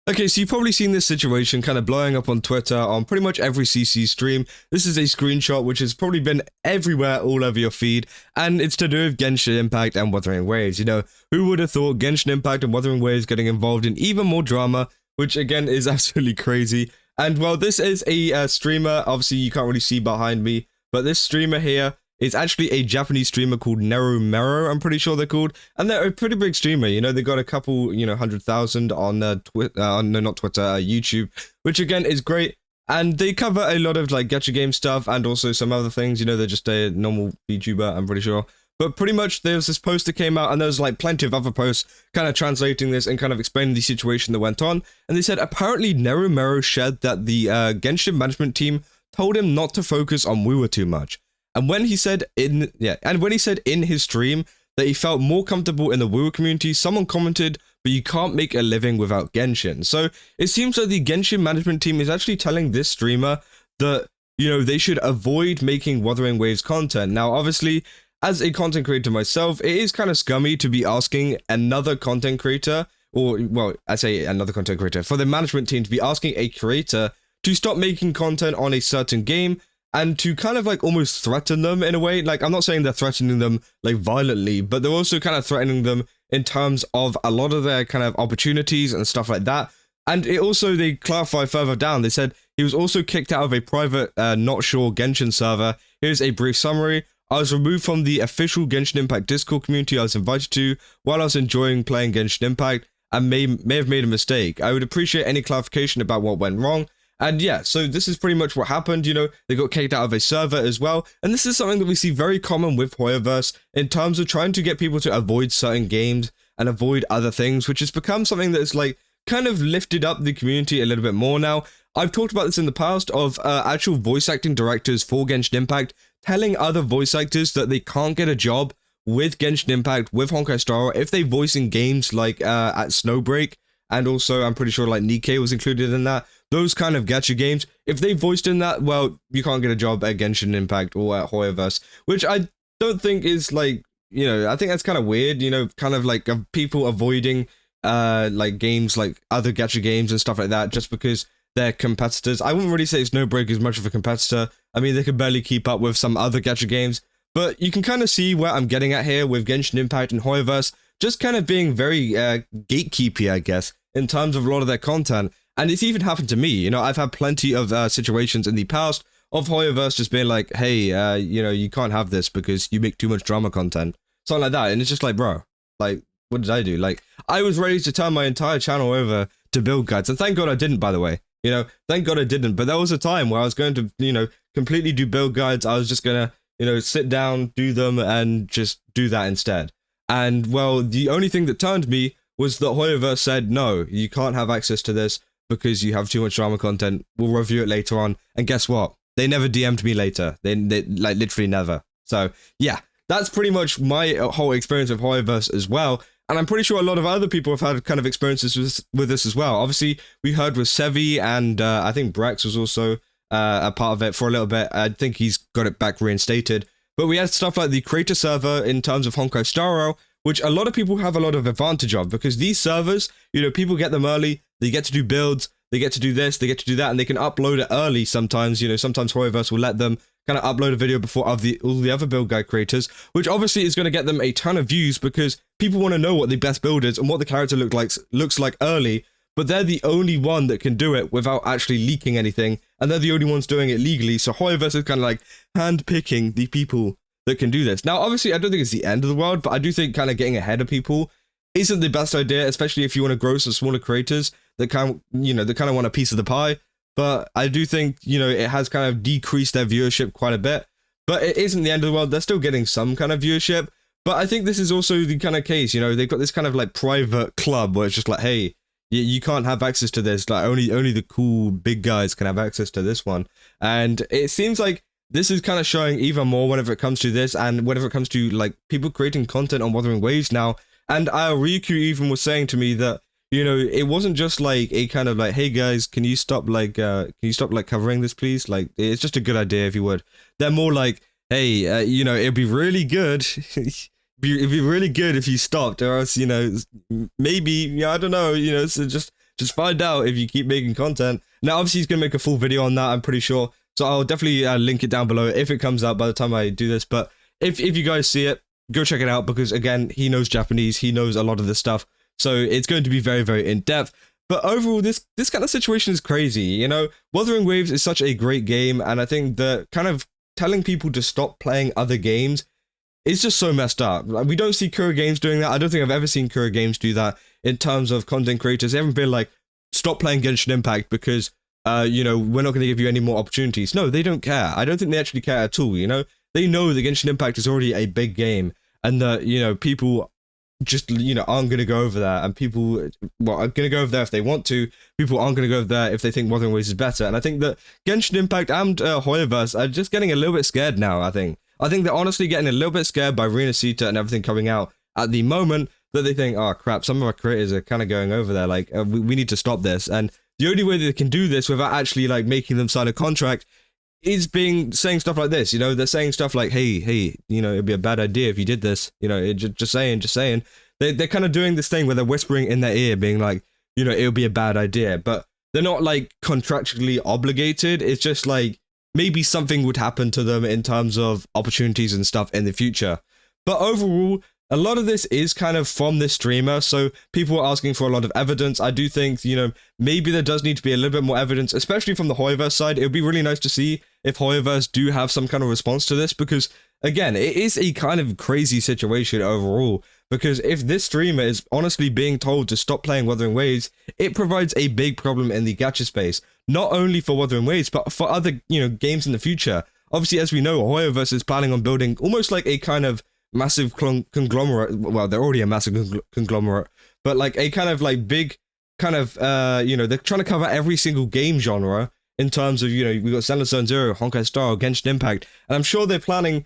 Okay, so you've probably seen this situation kind of blowing up on Twitter on pretty much every CC stream. This is a screenshot which has probably been everywhere all over your feed, and it's to do with Genshin Impact and Wuthering Waves. You know, who would have thought Genshin Impact and Wuthering Waves getting involved in even more drama, which again is absolutely crazy. And well, this is a streamer, obviously you can't really see behind me, but this streamer here is actually a Japanese streamer called Neromero, I'm pretty sure they're called, and they're a pretty big streamer. You know, they got a couple, 100,000 on no, not Twitter, YouTube, which again is great. And they cover a lot of like gacha game stuff and also some other things. You know, they're just a normal VTuber, I'm pretty sure. But pretty much there's this post that came out, and there's like plenty of other posts kind of translating this and kind of explaining the situation that went on. And they said apparently Neromero shared that the Genshin management team told him not to focus on wuwa too much. And when he said in his stream that he felt more comfortable in the wuwa community, someone commented, "But you can't make a living without Genshin." So it seems like the Genshin management team is actually telling this streamer that, you know, they should avoid making Wuthering Waves content. Now, obviously, as a content creator myself, it is kind of scummy to be asking another content creator, or, well, I say another content creator, for the management team to be asking a creator to stop making content on a certain game, and to kind of like almost threaten them in a way. Like, I'm not saying they're threatening them like violently, but they're also kind of threatening them in terms of a lot of their kind of opportunities and stuff like that. And it also, they clarify further down, they said he was also kicked out of a private not sure Genshin server. Here's a brief summary. I was removed from the official Genshin Impact Discord community I was invited to while I was enjoying playing Genshin Impact and may have made a mistake. I would appreciate any clarification about what went wrong. And yeah, so this is pretty much what happened. You know, they got kicked out of a server as well. And this is something that we see very common with Hoyoverse in terms of trying to get people to avoid certain games and avoid other things, which has become something that's like kind of lifted up the community a little bit more now. I've talked about this in the past of actual voice acting directors for Genshin Impact telling other voice actors that they can't get a job with Genshin Impact, with Honkai Star Rail, if they voice in games like at Snowbreak, and also I'm pretty sure like Nikkei was included in that. Those kind of gacha games, if they voiced in that, well, you can't get a job at Genshin Impact or at Hoyoverse, which I don't think is like, you know, I think that's kind of weird, you know, kind of like people avoiding like games like other gacha games and stuff like that just because they're competitors. I wouldn't really say Snowbreak is much of a competitor. I mean, they could barely keep up with some other gacha games, but you can kind of see where I'm getting at here with Genshin Impact and Hoyoverse just kind of being very gatekeepy, I guess, in terms of a lot of their content. And it's even happened to me. You know, I've had plenty of situations in the past of Hoyoverse just being like, hey, you know, you can't have this because you make too much drama content. Something like that. And it's just like, bro, like, what did I do? Like, I was ready to turn my entire channel over to build guides. And thank God I didn't, by the way. You know, thank God I didn't. But there was a time where I was going to, you know, completely do build guides. I was just going to, you know, sit down, do them, and just do that instead. And, well, the only thing that turned me was that Hoyoverse said, no, you can't have access to this because you have too much drama content. We'll review it later on. And guess what? They never DM'd me later. They like literally never. So yeah, that's pretty much my whole experience with Hoyoverse as well. And I'm pretty sure a lot of other people have had kind of experiences with this as well. Obviously, we heard with Sevi, and I think Brax was also a part of it for a little bit. I think he's got it back reinstated. But we had stuff like the creator server in terms of Honkai Star Rail, which a lot of people have a lot of advantage of, because these servers, you know, people get them early, they get to do builds, they get to do this, they get to do that, and they can upload it early sometimes. You know, sometimes Hoyoverse will let them kind of upload a video before all the other build guide creators, which obviously is going to get them a ton of views because people want to know what the best build is and what the character looks like early, but they're the only one that can do it without actually leaking anything, and they're the only ones doing it legally, so Hoyoverse is kind of like hand-picking the people that can do this. Now, obviously, I don't think it's the end of the world, but I do think kind of getting ahead of people isn't the best idea, especially if you want to grow some smaller creators that kind of want a piece of the pie. But I do think, you know, it has kind of decreased their viewership quite a bit. But it isn't the end of the world. They're still getting some kind of viewership. But I think this is also the kind of case, you know, they've got this kind of like private club where it's just like, hey, you can't have access to this. Like only the cool big guys can have access to this one. And it seems like this is kind of showing even more whenever it comes to this, and whenever it comes to like people creating content on Wuthering Waves now. And Ryukyu even was saying to me that, you know, it wasn't just like a kind of like, hey guys, can you stop covering this, please? Like, it's just a good idea if you would. They're more like, hey, you know, it'd be really good. It'd be really good if you stopped, or else, you know, maybe, yeah, I don't know, you know, so just just find out if you keep making content. Now, obviously, he's going to make a full video on that, I'm pretty sure. So I'll definitely link it down below if it comes out by the time I do this. But if you guys see it, go check it out, because again, he knows Japanese, he knows a lot of this stuff. So it's going to be very, very in-depth. But overall, this kind of situation is crazy, you know? Wuthering Waves is such a great game, and I think the kind of telling people to stop playing other games is just so messed up. Like, we don't see Kura Games doing that. I don't think I've ever seen Kura Games do that in terms of content creators. They haven't been like, stop playing Genshin Impact because, you know, we're not going to give you any more opportunities. No, they don't care. I don't think they actually care at all, you know? They know that Genshin Impact is already a big game, and that, you know, people just, you know, aren't going to go over there, and people, well, are going to go over there if they want to. People aren't going to go over there if they think Wuthering Waves is better. And I think that Genshin Impact and Hoyoverse are just getting a little bit scared now, I think. I think they're honestly getting a little bit scared by Rinascita and everything coming out at the moment, that they think, oh crap, some of our creators are kind of going over there, like, we need to stop this. And the only way that they can do this without actually, like, making them sign a contract is saying stuff like this, you know? They're saying stuff like, hey, you know, it'd be a bad idea if you did this, you know, just saying. They're kind of doing this thing where they're whispering in their ear, being like, you know, it would be a bad idea, but they're not, like, contractually obligated. It's just like, maybe something would happen to them in terms of opportunities and stuff in the future. But overall, a lot of this is kind of from this streamer, so people are asking for a lot of evidence. I do think, you know, maybe there does need to be a little bit more evidence, especially from the Hoyoverse side. It would be really nice to see if Hoyoverse do have some kind of response to this, because, again, it is a kind of crazy situation overall. Because if this streamer is honestly being told to stop playing Wuthering Waves, it provides a big problem in the gacha space. Not only for Wuthering Waves, but for other, you know, games in the future. Obviously, as we know, Hoyoverse is planning on building almost like a kind of massive conglomerate. Well, they're already a massive conglomerate, but like a kind of like big kind of, you know, they're trying to cover every single game genre in terms of, you know, we've got Zenless Zone Zero, Honkai Star, Genshin Impact, and I'm sure they're planning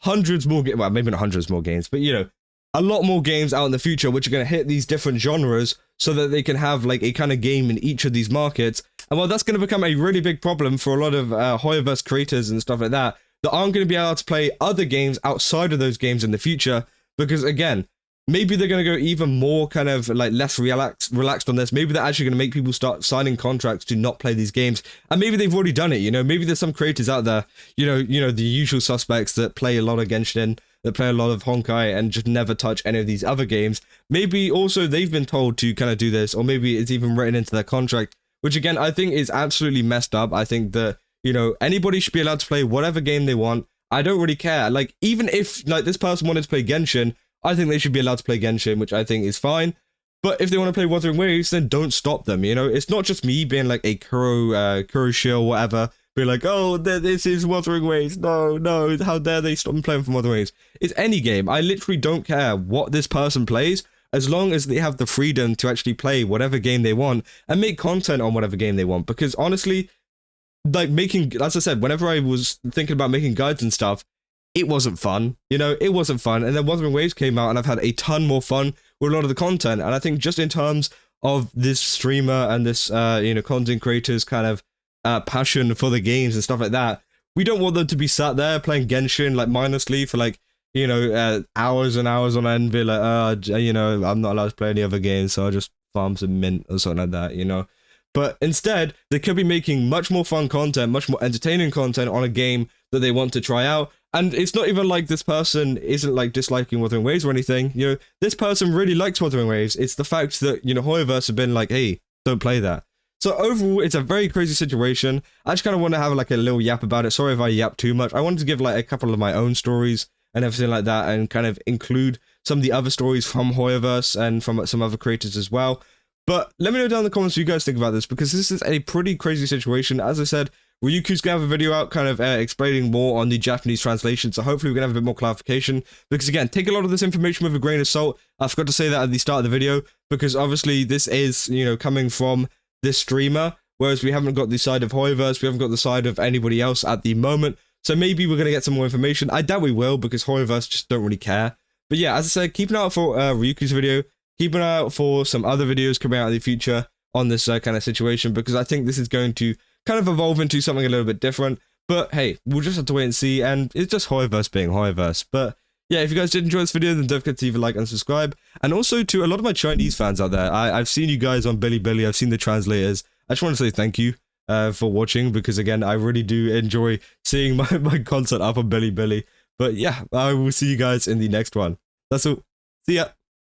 hundreds more games, well, maybe not hundreds more games, but, you know, a lot more games out in the future which are going to hit these different genres so that they can have like a kind of game in each of these markets. And well, that's going to become a really big problem for a lot of Hoyoverse creators and stuff like that aren't going to be able to play other games outside of those games in the future, because again, maybe they're going to go even more kind of like less relaxed on this. Maybe they're actually going to make people start signing contracts to not play these games, and maybe they've already done it, you know? Maybe there's some creators out there, you know, the usual suspects that play a lot of Genshin, that play a lot of Honkai, and just never touch any of these other games. Maybe also they've been told to kind of do this, or maybe it's even written into their contract, which again, I think is absolutely messed up. I think that, you know, anybody should be allowed to play whatever game they want. I don't really care. Like, even if, like, this person wanted to play Genshin, I think they should be allowed to play Genshin, which I think is fine. But if they want to play Wuthering Waves, then don't stop them, you know? It's not just me being like a Kuro shill, whatever, be like, oh, this is Wuthering Waves, no, how dare they stop me playing from Wuthering Waves. It's any game. I literally don't care what this person plays, as long as they have the freedom to actually play whatever game they want and make content on whatever game they want. Because honestly, like, making, as I said, whenever I was thinking about making guides and stuff, it wasn't fun, you know, it wasn't fun. And then Wuthering Waves came out and I've had a ton more fun with a lot of the content. And I think just in terms of this streamer and this, you know, content creators kind of passion for the games and stuff like that, we don't want them to be sat there playing Genshin, like, mindlessly for, like, you know, hours and hours on end, be like, you know, I'm not allowed to play any other games, so I'll just farm some mint or something like that, you know. But instead, they could be making much more fun content, much more entertaining content on a game that they want to try out. And it's not even like this person isn't like disliking Wuthering Waves or anything. You know, this person really likes Wuthering Waves. It's the fact that, you know, Hoyoverse have been like, hey, don't play that. So overall, it's a very crazy situation. I just kind of want to have like a little yap about it. Sorry if I yap too much. I wanted to give like a couple of my own stories and everything like that, and kind of include some of the other stories from Hoyoverse and from some other creators as well. But let me know down in the comments what you guys think about this, because this is a pretty crazy situation. As I said, Ryuku's gonna have a video out kind of explaining more on the Japanese translation, so hopefully we're gonna have a bit more clarification. Because again, take a lot of this information with a grain of salt. I forgot to say that at the start of the video, because obviously this is, you know, coming from this streamer, whereas we haven't got the side of Hoyoverse, we haven't got the side of anybody else at the moment. So maybe we're gonna get some more information. I doubt we will, because Hoyoverse just don't really care. But yeah, as I said, keep an eye out for Ryuku's video. Keep an eye out for some other videos coming out in the future on this kind of situation, because I think this is going to kind of evolve into something a little bit different. But hey, we'll just have to wait and see, and it's just Hoyoverse being Hoyoverse. But yeah, if you guys did enjoy this video, then don't forget to leave a like and subscribe. And also to a lot of my Chinese fans out there, I've seen you guys on Bilibili, I've seen the translators. I just want to say thank you for watching, because again, I really do enjoy seeing my content up on Bilibili. But yeah, I will see you guys in the next one. That's all. See ya.